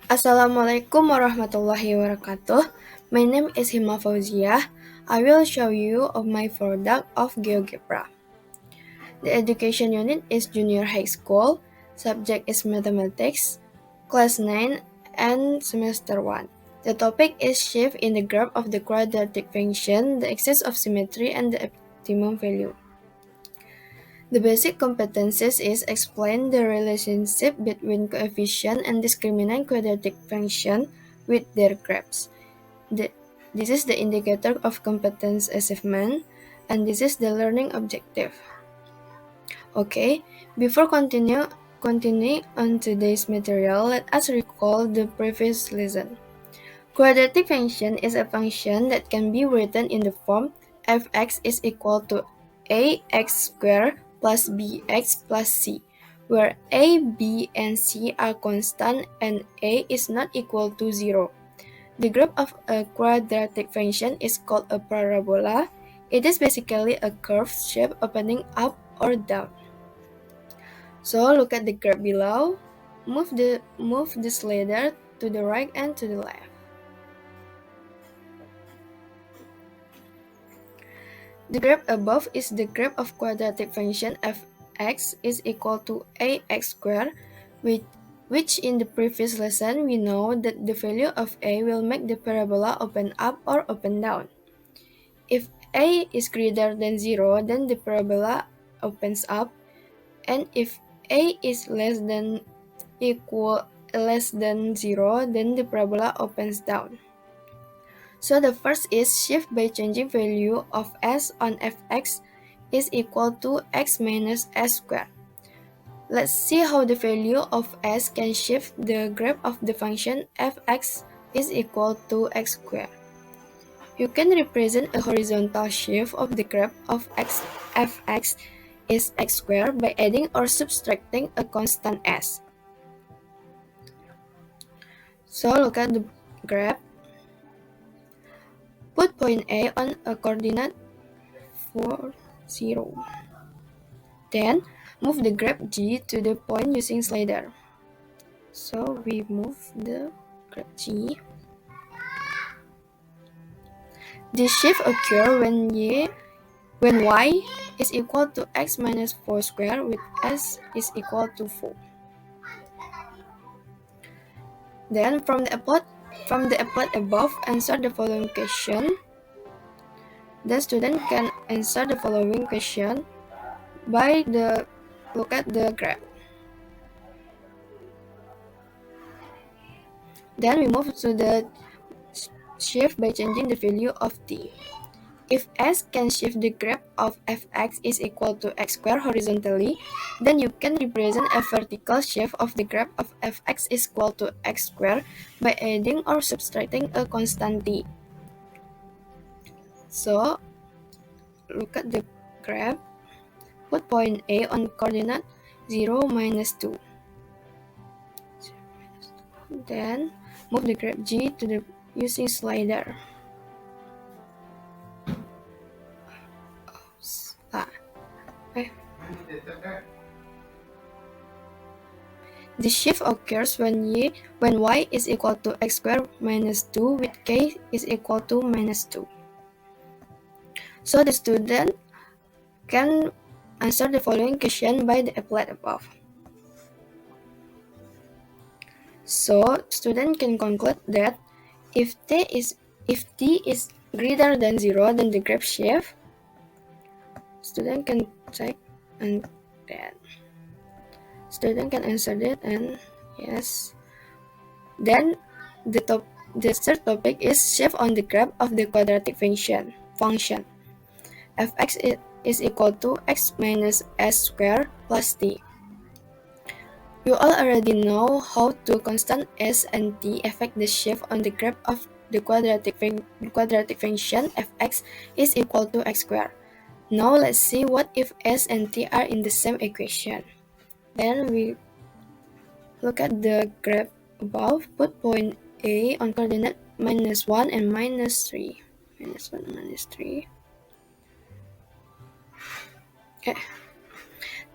Assalamualaikum warahmatullahi wabarakatuh. My name is Hima Fauziah. I will show you of my product of GeoGebra. The education unit is junior high school. Subject is mathematics, class 9 and semester 1. The topic is shift in the graph of the quadratic function, the excess of symmetry and the optimum value. The basic competencies is explain the relationship between coefficient and discriminant quadratic function with their graphs. This is the indicator of competence achievement, and this is the learning objective. Okay, before continuing on today's material, let us recall the previous lesson. Quadratic function is a function that can be written in the form f(x) is equal to ax squared plus bx plus c, where a, b, and c are constant and a is not equal to 0. The graph of a quadratic function is called a parabola. It is basically a curved shape opening up or down. So look at the graph below. Move the slider to the right and to the left. The graph above is the graph of quadratic function f(x) is equal to ax squared, which in the previous lesson we know that the value of a will make the parabola open up or open down. If a is greater than 0, then the parabola opens up, and if a is less than 0, then the parabola opens down. So the first is shift by changing value of s on f(x) is equal to x minus s squared. Let's see how the value of s can shift the graph of the function f(x) is equal to x squared. You can represent a horizontal shift of the graph of f(x) is x squared by adding or subtracting a constant s. So look at the graph. Put point A on a coordinate 4, 0. Then, move the graph G to the point using slider. So, we move the graph G. This shift occurs when y is equal to x minus 4 squared with s is equal to 4. Then, from the applet above, answer the following question. The student can answer the following question by look at the graph. Then we move to the shift by changing the value of t. If s can shift the graph of f(x) is equal to x squared horizontally, then you can represent a vertical shift of the graph of f(x) is equal to x squared by adding or subtracting a constant t. So, look at the graph. Put point A on coordinate 0, minus 2. Then, move the graph G to the using slider. The shift occurs when y is equal to x squared minus 2 with k is equal to minus 2. So the student can answer the following question by the applet above. So student can conclude that if t is greater than 0, then the graph shift. Student can check and then student can answer that, and yes. Then the third topic is shift on the graph of the quadratic function. Fx is equal to x minus s squared plus t. You all already know how two constant s and t affect the shift on the graph of the quadratic function fx is equal to x squared. Now let's see what if s and t are in the same equation. Then we look at the graph above. Put point A on coordinate minus 1 and minus 3. Minus 1 and minus 3. Okay.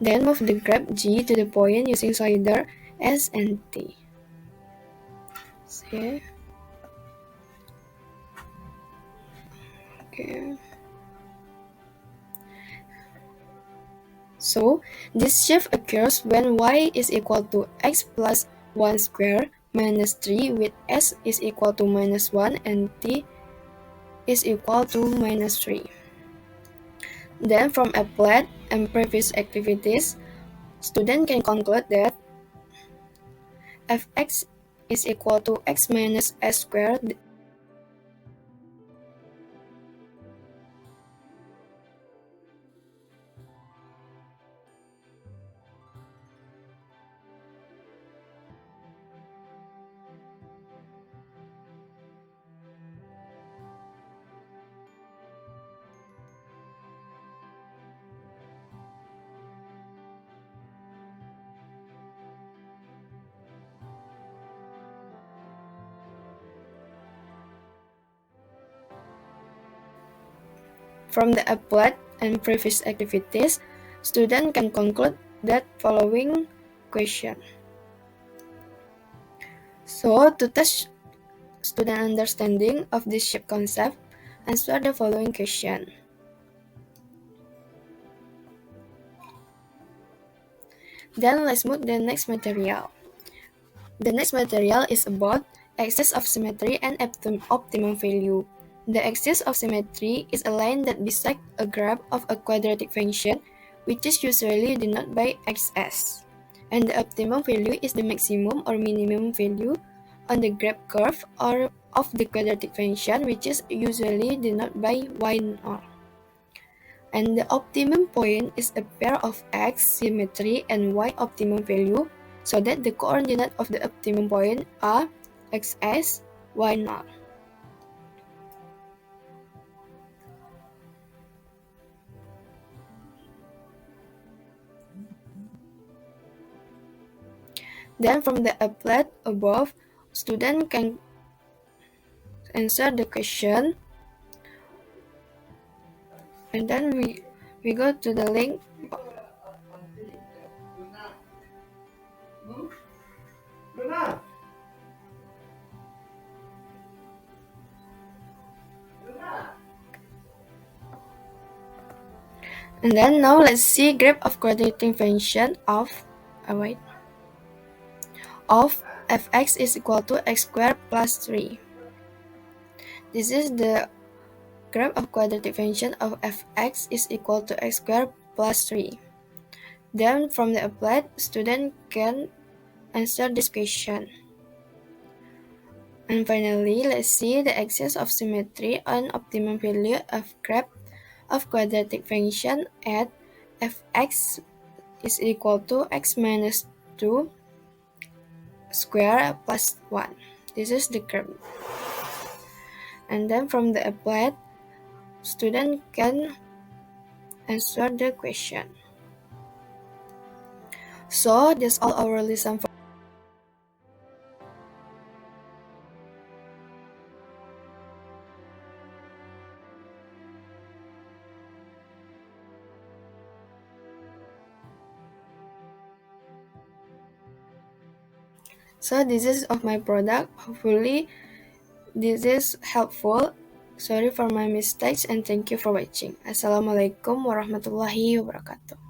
Then move the graph G to the point using slider S and T. See? Okay. So, this shift occurs when y is equal to x plus 1 square minus 3 with s is equal to minus 1 and t is equal to minus 3. Then from applied and previous activities, student can conclude that fx is equal to x minus s squared. From the applied and previous activities, student can conclude that following question. So, to test student understanding of this shape concept, answer the following question. Then let's move the next material. The next material is about axis of symmetry and optimum value. The axis of symmetry is a line that bisects a graph of a quadratic function, which is usually denoted by xs. And the optimum value is the maximum or minimum value on the graph curve or of the quadratic function, which is usually denoted by y0. And the optimum point is a pair of x symmetry and y optimum value, so that the coordinate of the optimum point are xs, y0. Then from the applet above, student can answer the question, and then we go to the link. And then now let's see graph of quadratic function of of fx is equal to x squared plus 3. This is the graph of quadratic function of fx is equal to x squared plus 3. Then from the applied, student can answer this question. And finally, let's see the axis of symmetry and optimum value of graph of quadratic function at fx is equal to x minus 2 square plus 1. This is the graph. And then from the applied, student can answer the question. So that's all our lesson for. So this is of my product. Hopefully this is helpful. Sorry for my mistakes and thank you for watching. Assalamualaikum warahmatullahi wabarakatuh.